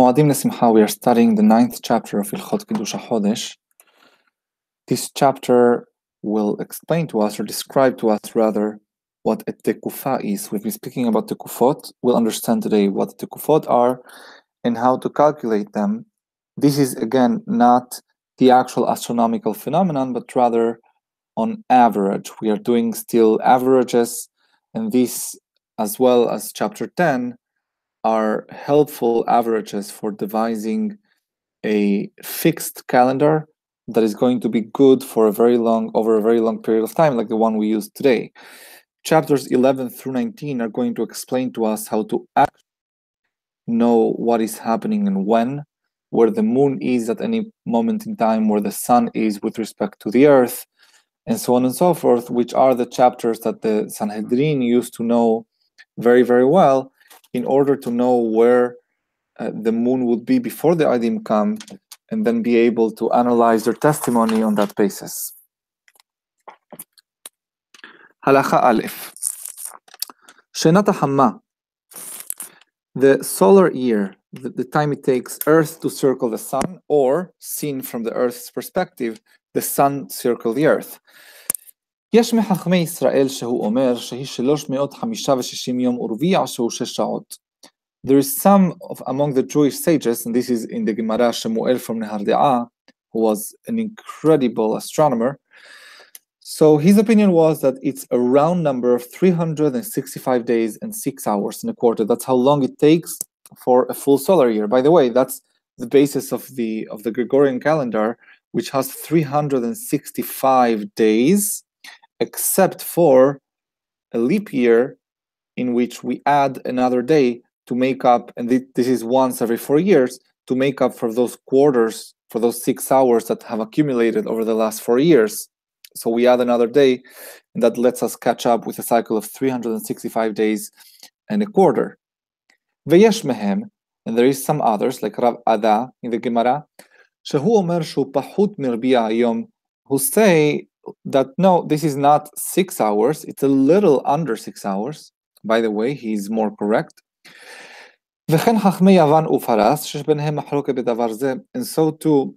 Moadim Lesimcha, we are studying the 9th chapter of Qiddush HaHodesh. This chapter will explain to us, or describe to us rather, what a tekufa is. We've been speaking about tekufot. We'll understand today what tekufot are and how to calculate them. This is, again, not the actual astronomical phenomenon, but rather on average. We are doing still averages, and this, as well as chapter 10, are helpful averages for devising a fixed calendar that is going to be good for over a very long period of time, like the one we use today. Chapters 11 through 19 are going to explain to us how to actually know what is happening and when, where the moon is at any moment in time, where the sun is with respect to the earth, and so on and so forth, which are the chapters that the Sanhedrin used to know very, very well, in order to know where the moon would be before the Adim come, and then be able to analyze their testimony on that basis. Halacha Aleph. Shenat HaHamma, the solar year, the time it takes Earth to circle the sun, or, seen from the Earth's perspective, the sun circle the Earth. יש מחכמי ישראל שהוא אומר שהיא 365 יום ורביע שהוא 6 שעות. There is some among the Jewish sages, and this is in the Gemara Shemuel from Nehardea, who was an incredible astronomer. So his opinion was that it's a round number of 365 days and 6 hours in a quarter. That's how long it takes for a full solar year. By the way, that's the basis of the Gregorian calendar, which has 365 days, except for a leap year in which we add another day to make up, and this is once every 4 years, to make up for those quarters, for those 6 hours that have accumulated over the last 4 years. So we add another day, and that lets us catch up with a cycle of 365 days and a quarter. Veyesh mehem, and there is some others, like Rav Ada in the Gemara, shehu omer shu pahut mirbiya hayom, who say that no, this is not 6 hours, it's a little under 6 hours. By the way, he is more correct. And so too,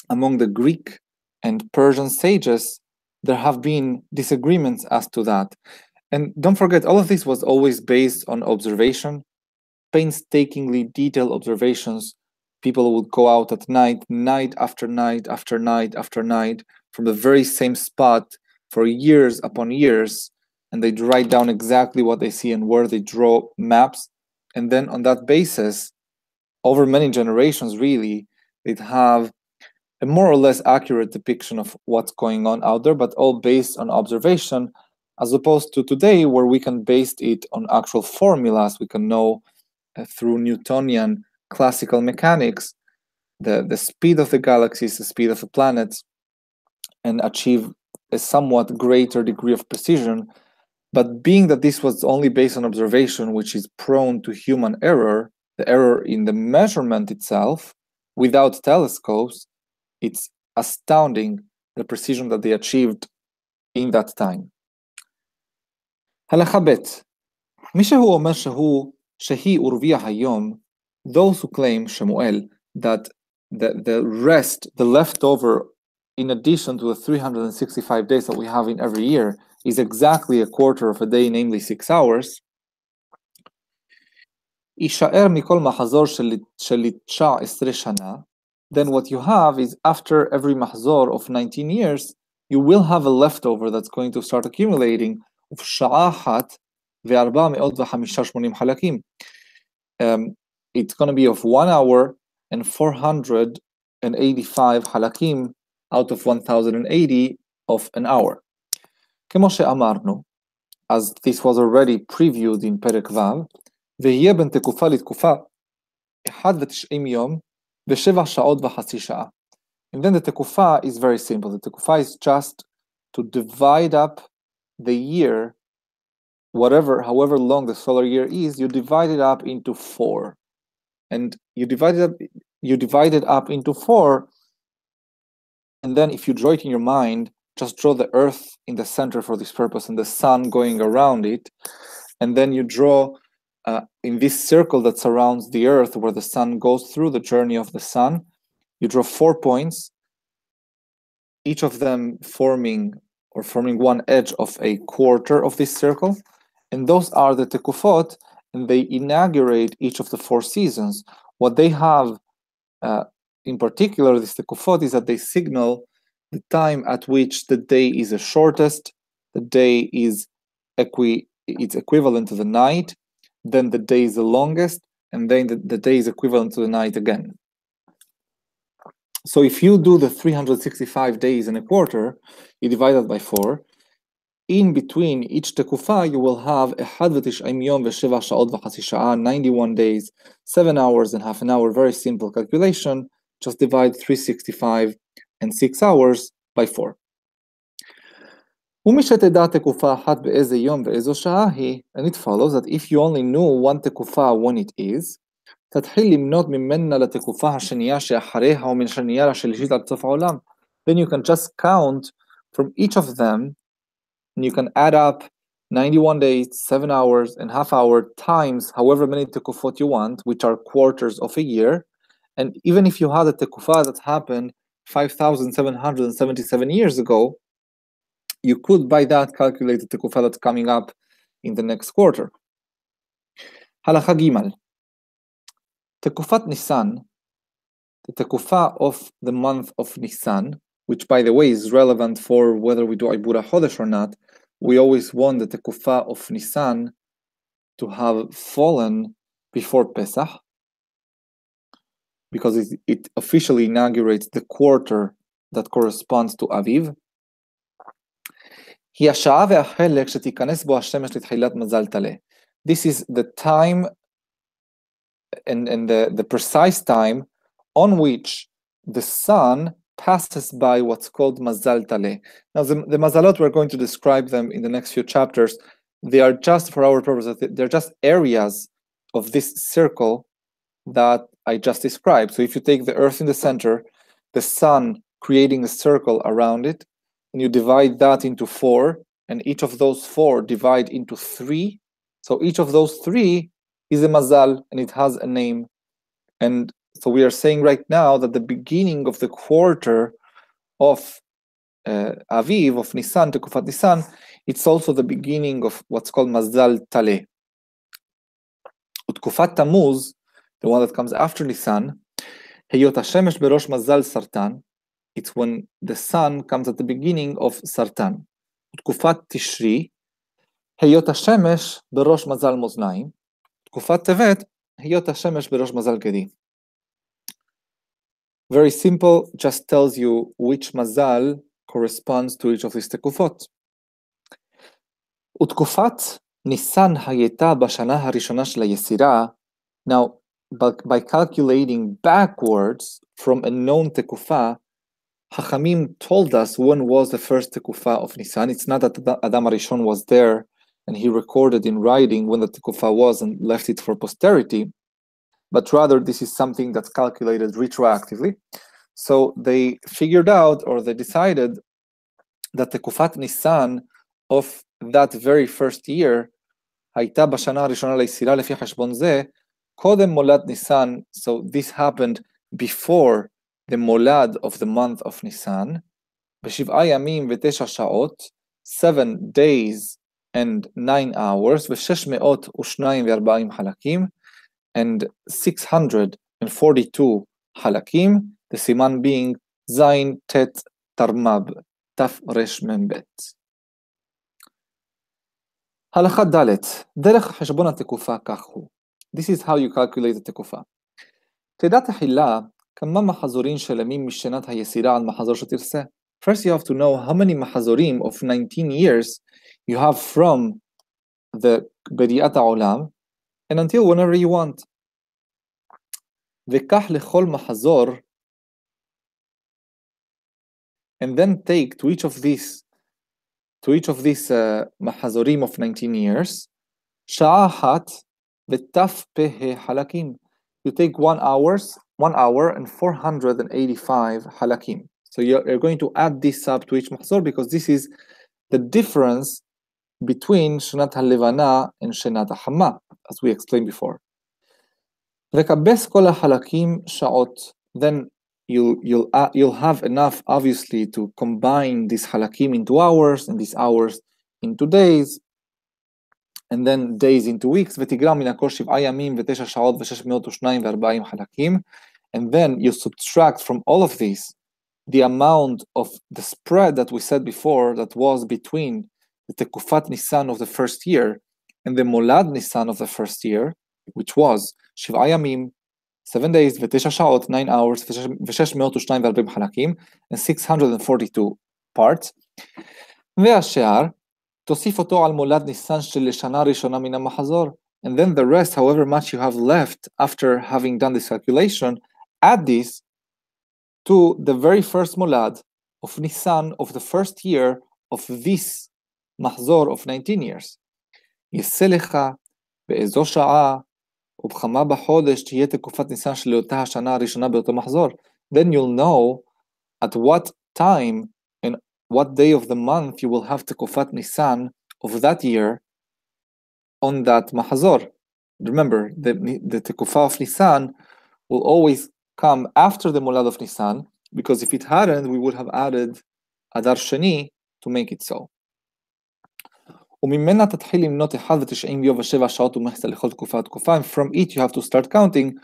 among the Greek and Persian sages, there have been disagreements as to that. And don't forget, all of this was always based on observation, painstakingly detailed observations. People would go out at night, night after night after night after night, from the very same spot for years upon years, and they'd write down exactly what they see and where they draw maps. And then on that basis, over many generations, really, they'd have a more or less accurate depiction of what's going on out there, but all based on observation, as opposed to today, where we can base it on actual formulas. We can know through Newtonian classical mechanics the speed of the galaxies, the speed of the planets, and achieve a somewhat greater degree of precision. But being that this was only based on observation, which is prone to human error, the error in the measurement itself, without telescopes, it's astounding the precision that they achieved in that time. Halacha bet. Mishehu omer shehi urviya hayom, those who claim, Shemuel, that the rest, the leftover, in addition to the 365 days that we have in every year, is exactly a quarter of a day, namely 6 hours. Then what you have is, after every mahzor of 19 years, you will have a leftover that's going to start accumulating of sha'ahat halakim. It's going to be of 1 hour and 485 halakim out of 1080 of an hour. כמו שאמרנו, as this was already previewed in פרק ו', ויהיה בין תקופה לתקופה 91 יום ו7 שעות וחצי שעה. And then the tekufa is very simple. The tekufa is just to divide up the year, however long the solar year is, you divide it up into 4. And you divide it up into 4, and then if you draw it in your mind, just draw the Earth in the center for this purpose and the sun going around it, and then you draw in this circle that surrounds the earth where the sun goes through the journey of the sun, you draw 4 points, each of them forming one edge of a quarter of this circle, and those are the tekufot, and they inaugurate each of the 4 seasons. What they have in particular, this tekufot, is that they signal the time at which the day is the shortest, the day is it's equivalent to the night, then the day is the longest, and then the day is equivalent to the night again. So if you do the 365 days in a quarter, you divide that by 4. In between each tekufa, you will have 91 days, 7 hours and half an hour. Very simple calculation. Just divide 365 and 6 hours by 4. And it follows that if you only knew one tekufa when it is, then you can just count from each of them, and you can add up 91 days, 7 hours and half hour times however many tekufot you want, which are quarters of a year. And even if you had a tekufa that happened 5,777 years ago, you could by that calculate the tekufa that's coming up in the next quarter. Halacha Gimal. Tekufat Nisan, the tekufa of the month of Nisan, which by the way is relevant for whether we do HaHodesh or not, we always want the tekufa of Nisan to have fallen before Pesach, because it officially inaugurates the quarter that corresponds to Aviv. This is the time and the precise time on which the sun passes by what's called Mazal Taleh. Now, the Mazalot, we're going to describe them in the next few chapters. They are just, for our purposes, they're just areas of this circle that I just described. So if you take the earth in the center, the sun creating a circle around it, and you divide that into 4, and each of those 4 divide into 3. So each of those 3 is a mazal, and it has a name. And so we are saying right now that the beginning of the quarter of Aviv, of Nisan, Tekufat Nisan, it's also the beginning of what's called Mazal Taleh. Utkufat Tammuz, the one that comes after Nisan, Heyot HaShemesh Berosh Mazal Sartan, it's when the sun comes at the beginning of Sartan. Utkufat Tishri, Heyot HaShemesh Berosh Mazal Moznaim, Utkufat Tevet, Heyot HaShemesh Berosh Mazal Gedi. Very simple, just tells you which mazal corresponds to each of these tekufot. Utkufat Nisan hayeta bashana harishona shel hayesira. Now, by calculating backwards from a known tekufa, Hachamim told us when was the first tekufa of Nisan. It's not that Adam Harishon was there and he recorded in writing when the tekufa was and left it for posterity, but rather this is something that's calculated retroactively. So they figured out, or they decided, that the Tekufat Nisan of that very first year, Hayta b'shana harishona le'isira lefi cheshbon zeh, kodem molad Nisan. So this happened before the molad of the month of Nisan, b'shiv'a yamim v'tesha sha'ot, 7 days and 9 hours, v'shesh me'ot u'shnayim v'arba'im halakim, and 642 halakim, the siman being Zayin Tet Tarmab Taf Resh Mem Bet. Halacha Dalet, Derech Heshbon HaTekufa Kach hu. This is how you calculate the tekufa. תדע תחילה כמה מחזורים שלמים משנת היסירה על מחזור שתרצה. First you have to know how many מחזורים of 19 years you have from the בריאת העולם and until whenever you want. וכך לכל מחזור, and then take to each of these מחזורים of 19 years, שעה אחת ותף פה חלקים. You take 1 hour and 485 halakim. So you're going to add this up to each mahzor because this is the difference between Shenat HaLevana and Shenat HaHama, as we explained before. וכבס כל החלקים שעות, then you'll have enough, obviously, to combine these halakim into hours, and these hours into days, and then days into weeks, ותגרע מן הכל 7 ימים ו9 שעות ו642 חלקים, and then you subtract from all of these the amount of the spread that we said before that was between the Tekufat Nisan of the first year and the Molad Nisan of the first year, which was 7 ימים, 7 days, ו9 שעות, 9 hours, ו642 חלקים, and 642 parts. והשאר, תוסיף אותו על מולד ניסן של שנה ראשונה מן המחזור. And then the rest, however much you have left after having done this calculation, add this to the very first molad of Nisan of the first year of this מחזור of 19 years. יצא לך באיזו שעה ובכמה בחודש תהיה תקופת ניסן של אותה השנה הראשונה באותו מחזור. Then you'll know at what time and what day of the month you will have תקופת ניסן of that year on that מחזור. Remember, the תקופה of Nisan will always come after the molad of Nisan, because if it hadn't, we would have added Adar Sheni to make it so. וממנה תתחיל למנות 91 יום ו7 שעות ומחצה לכל תקופה ותקופה, and from it you have to start counting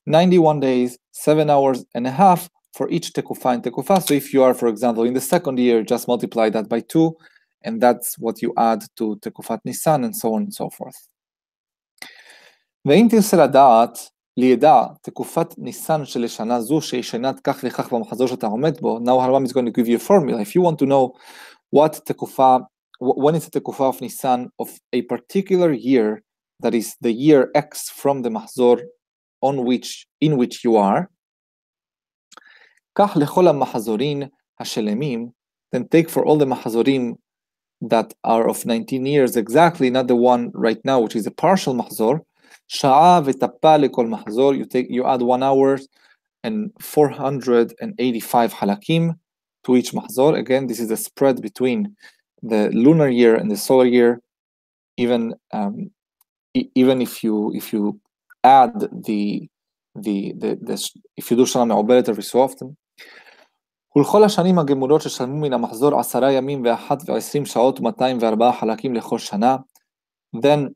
91 days, 7 hours and a half for each תקופה and תקופה. So if you are, for example, in the second year, just multiply that by 2, and that's what you add to תקופת ניסן, and so on and so forth. ואם תרצה לדעת, לידע תקופת ניסן של שנה זו שהיא שנת כך וכך במחזור שאתה עומד בו, now Harvam is going to give you a formula. If you want to know what תקופה, when is the תקופה of Nisan of a particular year, that is the year X from the מחזור in which you are, כך לכל המחזורים השלמים, then take for all the מחזורים that are of 19 years exactly, not the one right now which is a partial מחזור, שעה וטפה לכל מחזור, you add 1 hour and 485 חלקים to each מחזור. Again, this is a spread between the lunar year and the solar year. Even if you add the if you do שנה מעוברת every so often. ולכל השנים הגמורות ששלמו מן המחזור 10 ימים ו21 שעות ו204 חלקים לכל שנה. Then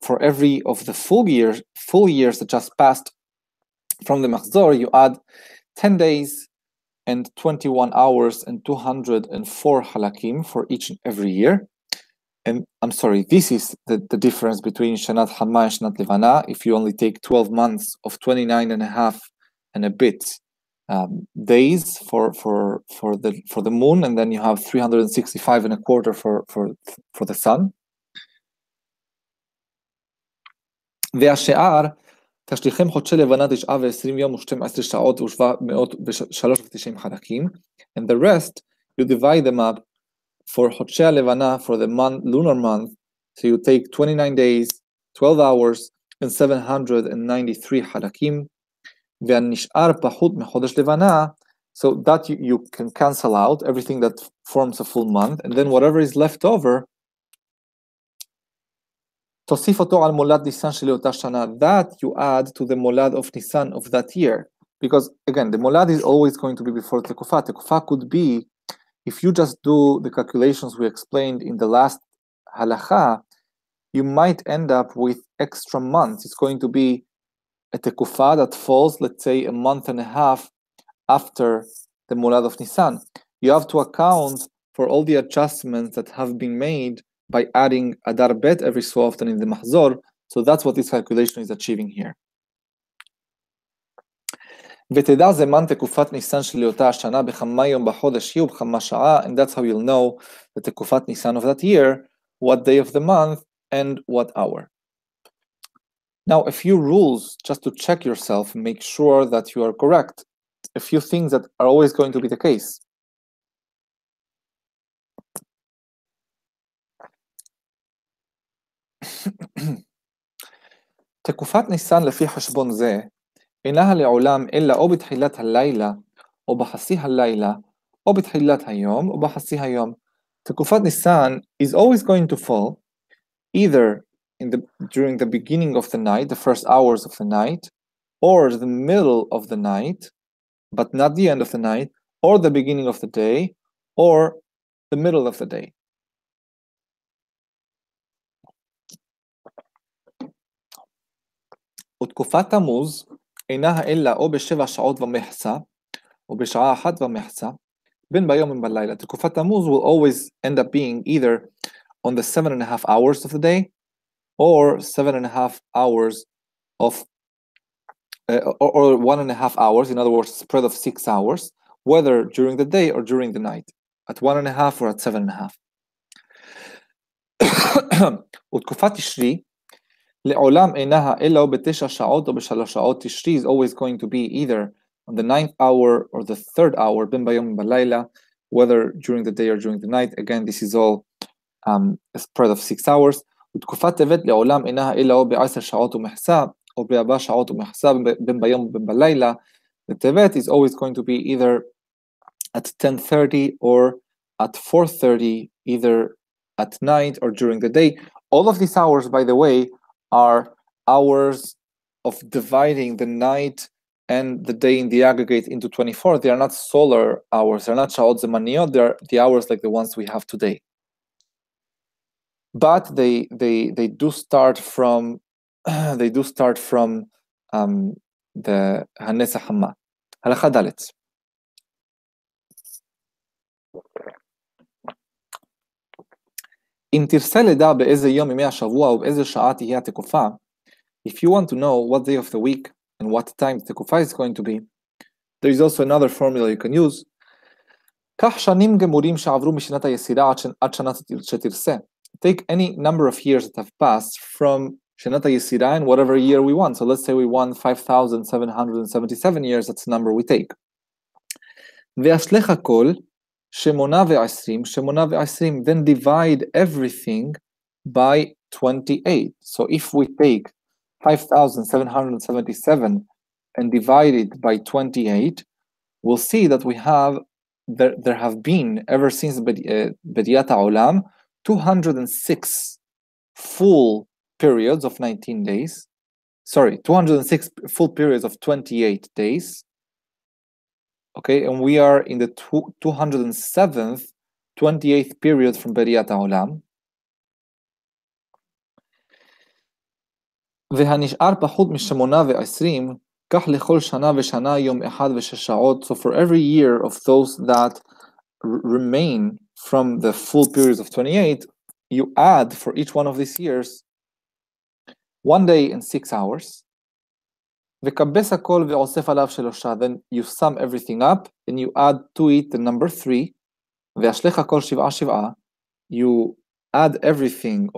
for every of the full years that just passed from the מחזור, you add 10 days and 21 hours and 204 halakim for each and every year. And I'm sorry, this is the difference between Shenat Hama and Shenat Levana. If you only take 12 months of 29 and a half and a bit days for the moon, and then you have 365 and a quarter for the sun. והשאר תשליכם חודשי לבנה 9 ו20 יום ו12 שעות ו793 חלקים, and the rest you divide them up for חודשי הלבנה for the lunar month, so you take 29 days, 12 hours and 793 חלקים, והנשאר פחות מחודש לבנה, so that you can cancel out everything that forms a full month, and then whatever is left over תוסיף אותו על מולד ניסן של אותה שנה. That you add to the molad of Nisan of that year. Because again, the molad is always going to be before tekufa. Tekufa could be, if you just do the calculations we explained in the last halacha, you might end up with extra months. It's going to be a tekufa that falls, let's say, a month and a half after the molad of Nisan. You have to account for all the adjustments that have been made by adding Adar Bet every so often in the Mahzor. So that's what this calculation is achieving here. ותדע זמן תקופת ניסן של אותה השנה בכמה יום בחודש היא ובכמה שעה, and that's how you'll know the תקופת ניסן of that year, what day of the month and what hour. Now, a few rules just to check yourself and make sure that you are correct. A few things that are always going to be the case. תקופת ניסן לפי חשבון זה אינה לעולם אלא או בתחילת הלילה או בחצי הלילה או בתחילת היום או בחצי היום. Tekufat Nisan is always going to fall either during the beginning of the night, the first hours of the night, or the middle of the night, but not the end of the night, or the beginning of the day, or the middle of the day. ותקופת תמוז אינה אלא או ב7 שעות ומחצה, או בשעה 1 ומחצה, בין ביום ובין בלילה. תקופת תמוז will always end up being either on the 7.5 hours of the day, or 7.5 hours of, or 1.5 hours, in other words, spread of 6 hours, whether during the day or during the night, at 1.5 or at 7.5. ותקופת תשרי, לעולם אינها אלא ב9 שעות או ב3 שעות. תשרי is always going to be either on the 9th hour or the 3rd hour, בין ביום ובלילה, whether during the day or during the night. Again, this is all a spread of 6 hours. ותקופת טבת לעולם אינها אלא או ב10 שעות ומחצה, או ב4 שעות ומחצה, בין ביום ובין בלילה. The Tevet is always going to be either at 10:30 or at 4:30, either at night or during the day. All of these hours, by the way, are hours of dividing the night and the day in the aggregate into 24. They are not solar hours. They're not sha'ot zemaniyot. They're the hours like the ones we have today. But they do start from the Hanes HaHamma. הלכה ד' אם תרצה לדע באיזה יום ימי השבוע ובאיזה שעה תהיה התקופה, if you want to know what day of the week and what time the תקופה is going to be, there is also another formula you can use. קח שנים גמורים שעברו משנת היסירה עד שנת שתרצה. Take any number of years that have passed from שנת היסירה and whatever year we want. So let's say we want 5,777 years, that's the number we take. והשלך הכל שמונה ועשרים, then divide everything by 28. So if we take 5,777 and divide it by 28, we'll see that there have been, ever since B'diyat HaOlam, 206 full periods of 19 days. Sorry, 206 full periods of 28 days. Okay, and we are in the 207th, 28th period from B'diyat HaOlam. והנשאר פחות משמונה ועשרים, כך לכל שנה ושנה יום אחד ושש שעות. So for every year of those that remain from the full periods of 28, you add for each one of these years 1 day and 6 hours. וכבס הכל ואוסף עליו שלושה. Then you sum everything up and you add to it the number 3. והשלך הכל שבעה. You add everything,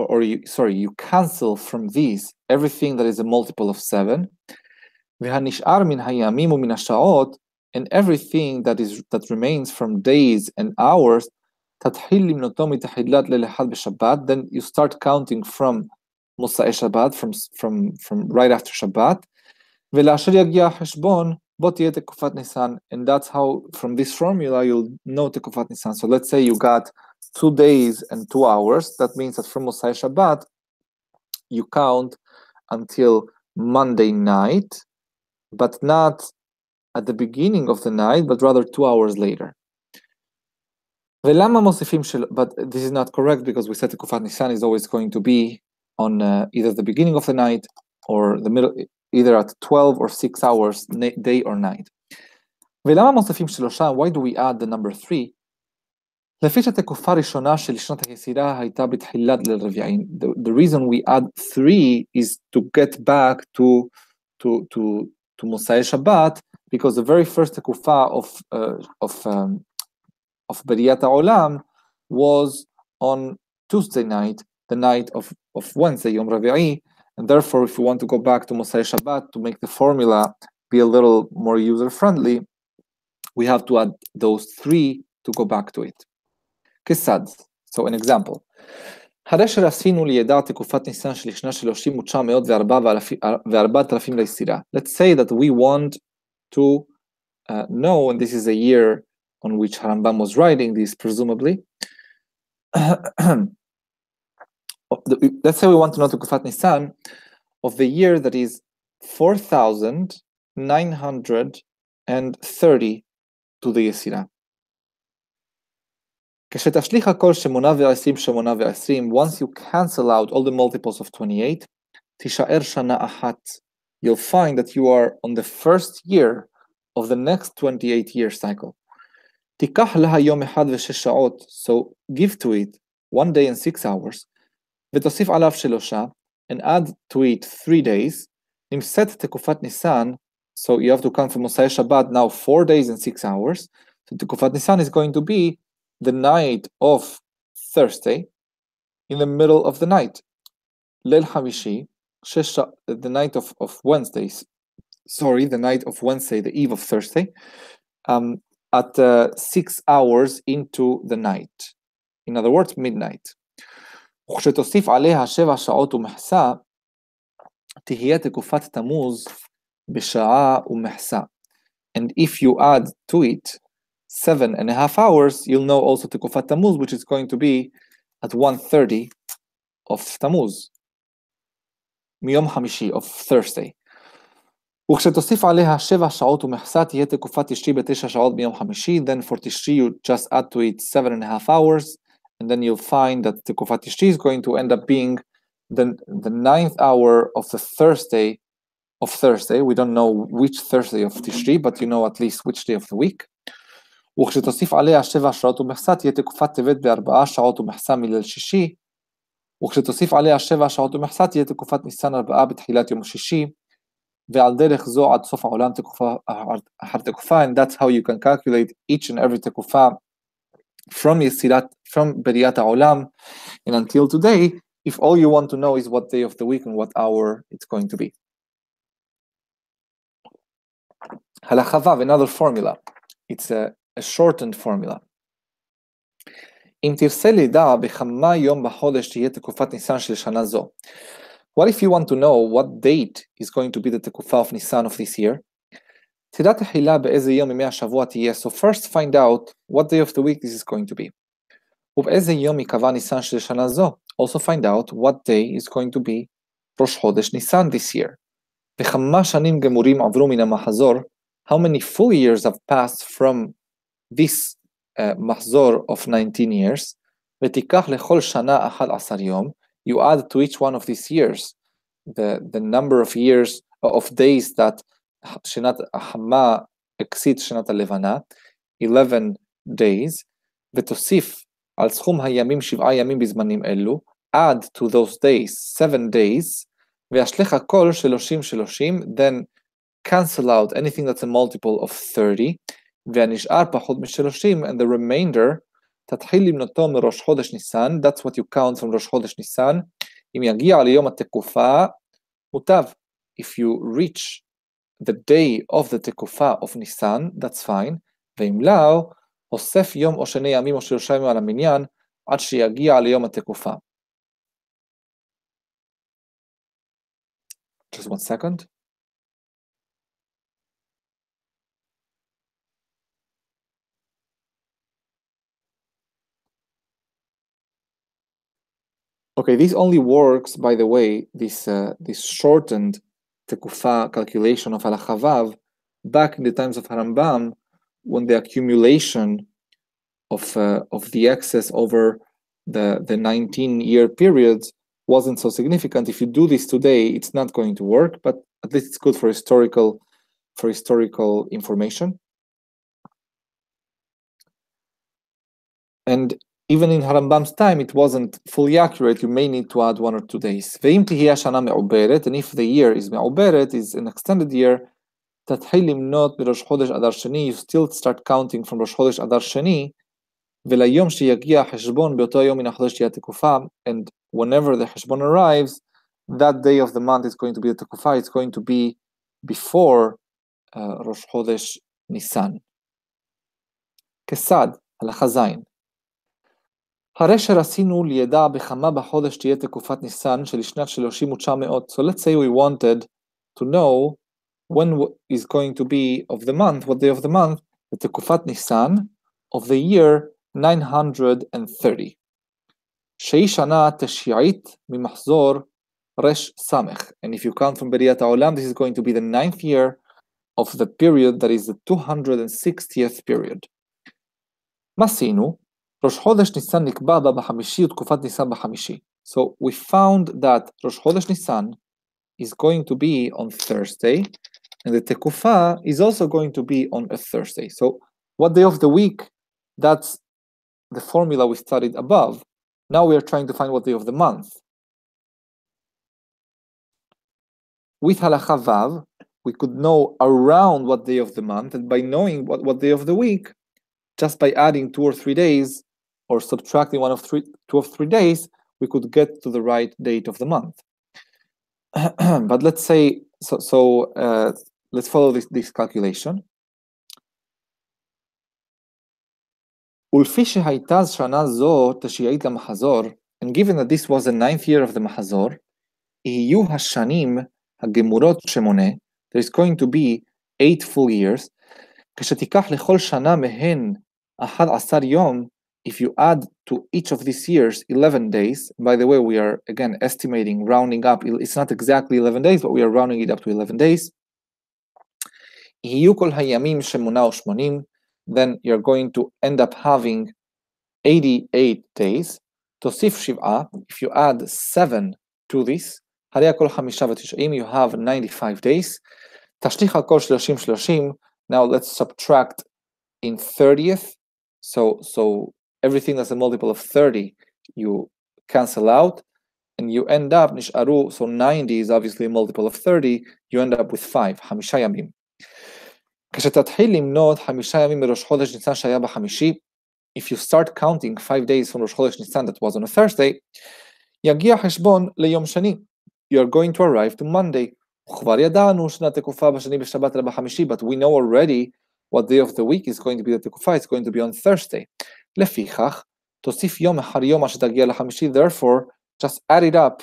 you cancel from these everything that is a multiple of 7. והנשאר מן הימים ומן השעות, and everything that remains from days and hours, תתחיל למנותו מתחילת ליל אחד בשבת. Then you start counting from מוצאי שבת, from right after Shabbat. ולאשר יגיע החשבון, בוא תהיה תקופת ניסן. And that's how, from this formula, you'll know תקופת ניסן. So let's say you got 2 days and 2 hours. That means that from מוצאי שבת, you count until Monday night, but not at the beginning of the night, but rather 2 hours later. ולמה מוסיפים שלא? But this is not correct, because we said תקופת ניסן is always going to be on either the beginning of the night or the middle, either at 12 or 6 hours, day or night. ולמה מוסיפים שלושה? Why do we add the number 3? לפי שהתקופה הראשונה של שנת היסירה הייתה בתחילת ליל רביעי. The reason we add 3 is to get back to מוצאי שבת, because the very first תקופה of בריאת העולם was on Tuesday night, the night of Wednesday, יום רביעי, and therefore if we want to go back to מוצאי שבת to make the formula be a little more user-friendly, we have to add those 3 to go back to it. כיצד? So an example. הרי עשינו לידע תקופת ניסן של שנה 39,004 ליסירה. Let's say that we want to know, and this is a year on which Harambam was writing this, presumably, let's say we want to know Tekufat Nisan of the year that is 4,930 to the Yesira. כשתשליך הכל 820, once you cancel out all the multiples of 28, תישאר שנה אחת. You'll find that you are on the first year of the next 28-year cycle. תיקח לה יום אחד ושש שעות, so give to it 1 day and 6 hours, ותוסיף עליו 3, and add to it 3 days, נמסת תקופת ניסן, so you have to count from מוצאי שבת now 4 days and 6 hours, so תקופת ניסן is going to be the night of Thursday, in the middle of the night. ליל חמישי, the night of Wednesdays, sorry, the night of Wednesday, the eve of Thursday, at 6 hours into the night. In other words, midnight. וכשתוסיף עליה 7 שעות ומחסה, תהיה תקופת תמוז בשעה ומחסה. And if you add to it 7.5 hours, you'll know also תקופת תמוז, which is going to be at 1:30 of תמוז, מיום חמישי, of Thursday. וכשתוסיף עליה 7 שעות ומחסה, תהיה תקופת תשרי ב9 שעות ביום חמישי, then for תשרי you just add to it 7.5 hours, and then you'll find that תקופת תשרי is going to end up being the 9th hour of the Thursday of Thursday. We don't know which Thursday of תשרי, but you know at least which day of the week. וכשתוסיף עליה 7 שעות ומחסה, תהיה תקופת טבת ב4 שעות ומחסה מליל שישי, וכשתוסיף עליה 7 שעות ומחסה, תהיה תקופת ניסן 4 בתחילת יום שישי, ועל דרך זו עד סוף העולם תקופה אחר תקופה, and that's how you can calculate each and every תקופה from בריאת העולם, and until today, if all you want to know is what day of the week and what hour it's going to be. הלכה ו', another formula. It's a shortened formula. אם תרצה לדע בכמה יום בחודש תהיה תקופת ניסן של שנה זו. What if you want to know what date is going to be the תקופה of ניסן of this year? תדע תחילה באיזה יום ימי השבוע תהיה, so first find out what day of the week this is going to be. ובאיזה יום יקבע ניסן של שנה זו, also find out what day is going to be ראש חודש ניסן this year. וכמה שנים גמורים עברו מן המחזור, how many full years have passed from this מחזור of 19 years, ותיקח לכל שנה 11 יום, you add to each one of these years the number of years of days that שנת החמה exceeds שנת הלבנה, 11 days, ותוסיף על סכום הימים 7 ימים בזמנים אלו, add to those days 7 days, וישלך הכל 30, then cancel out anything that's a multiple of 30, והנשאר פחות מ30, and the remainder, תתחיל למנותו מראש חודש ניסן, that's what you count from ראש חודש ניסן, אם יגיע ליום התקופה, מוטב. If you reach the day of the תקופה of ניסן, that's fine, ואם לא, הוסף יום או שני ימים או 3 ימים על המניין, עד שיגיע ליום התקופה. Just 1 second. Okay, this only works, by the way, this shortened tekufa calculation of halacha vav back in the times of Harambam, when the accumulation of the excess over the 19-year period wasn't so significant. If you do this today, it's not going to work, but at least it's good for historical information. And even in Harambam's time, it wasn't fully accurate. You may need to add 1 or 2 days. ואם תהיה השנה מעוברת, and if the year is מעוברת, is an extended year, תתחיל למנות מראש חודש אדר שני, you still start counting from ראש חודש אדר שני, וליום שיגיע החשבון באותו יום מן החודש תהיה תקופה, and whenever the חשבון arrives, that day of the month is going to be the תקופה, it's going to be before ראש חודש ניסן. כסד, הלכה זין. הרי שרצינו לידע בכמה בחודש תהיה תקופת ניסן של שנת 3900. So let's say we wanted to know when is going to be of the month, what day of the month, the תקופת ניסן of the year 930. שהיא שנה תשיעית ממחזור רש סמך. And if you count from בריאת העולם, this is going to be the 9th year of the period that is the 260th period. מה עשינו? ראש חודש ניסן נקבע בה בחמישי ותקופת ניסן בחמישי. So we found that ראש חודש ניסן is going to be on Thursday, and the tekufa is also going to be on a Thursday. So what day of the week? That's the formula we studied above. Now we are trying to find what day of the month. With halacha vav, we could know around what day of the month, and by knowing what day of the week, just by adding 2 or 3 days, or subtracting 2 of 3 days, we could get to the right date of the month. But let's say, let's follow this calculation. ולפי שהייתה שנה זו תשיעית למחזור, and given that this was the 9th year of the מחזור, יהיו השנים הגמורות שמונה, there is going to be 8 full years, כשתיקח לכל שנה מהן 11 יום, if you add to each of these years 11 days, by the way, we are again estimating, rounding up, it's not exactly 11 days, but we are rounding it up to 11 days, יהיו כל הימים שמונה ו80, then you're going to end up having 88 days. תוסיף 7, if you add 7 to this, הרי הכל 95, you have 95 days. תשליך הכל 30, now let's subtract in 30th, so everything that's a multiple of 30, you cancel out, and you end up, נשארו, so 90 is obviously a multiple of 30, you end up with 5, 5 ימים. כשתתחיל למנות 5 ימים מראש חודש ניסן שהיה בחמישי, if you start counting 5 days from ראש חודש ניסן that was on a Thursday, יגיע חשבון ליום שני. You are going to arrive to Monday. וכבר ידענו שנת תקופה בשני בשבת אלא בחמישי, but we know already what day of the week is going to be the תקופה, it's going to be on Thursday. לפיכך, תוסיף יום אחר יום עד שתגיע לחמישי, therefore, just add it up,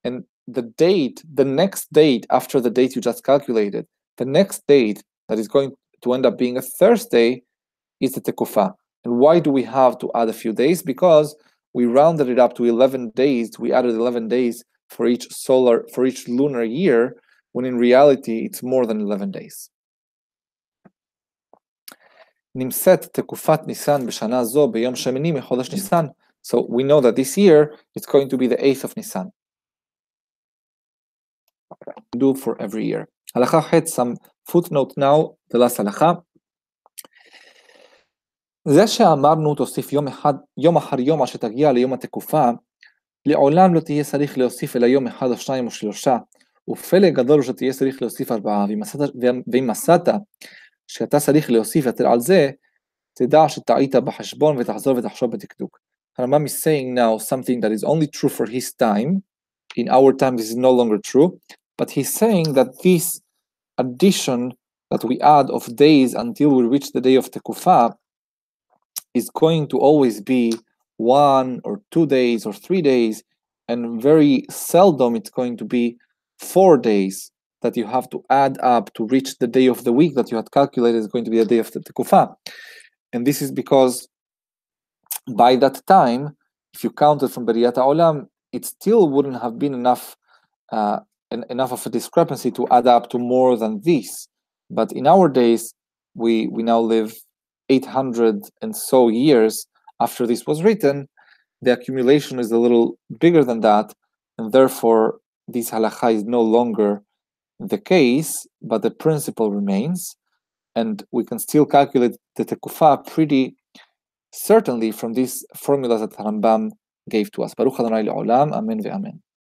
and the date, the next date after the date you just calculated, the next date that is going to end up being a Thursday is the tekufa. And why do we have to add a few days? Because we rounded it up to 11 days. We added 11 days for each lunar year, when in reality it's more than 11 days. נמצאת תקופת ניסן בשנה זו ביום שמיני מחודש ניסן. So we know that this year it's going to be the 8th of Nisan. Do for every year. הלכה ח', some footnote now, the last הלכה. זה שאמרנו תוסיף יום אחר יום עד שתגיע ליום התקופה, לעולם לא תהיה צריך להוסיף אלא יום 1 או 2 או 3, ופלא גדול שתהיה צריך להוסיף 4, ואם מצאת שאתה צריך להוסיף יותר על זה, תדע שטעית בחשבון ותחזור ותחשוב בדקדוק. הרמב"ם is saying now something that is only true for his time. In our time this is no longer true, but he's saying that this addition that we add of days until we reach the day of Tekufa is going to always be 1 or 2 days or 3 days, and very seldom it's going to be 4 days that you have to add up to reach the day of the week that you had calculated is going to be the day of the Tekufa. And this is because by that time, if you counted from Beriyat HaOlam, it still wouldn't have been enough of a discrepancy to add up to more than this. But in our days, we now live 800 and so years after this was written. The accumulation is a little bigger than that, and therefore this halakha is no longer the case, but the principle remains, and we can still calculate the tekufa pretty certainly from these formulas that Rambam gave to us. Baruch Adonai le'olam, amen ve'amen.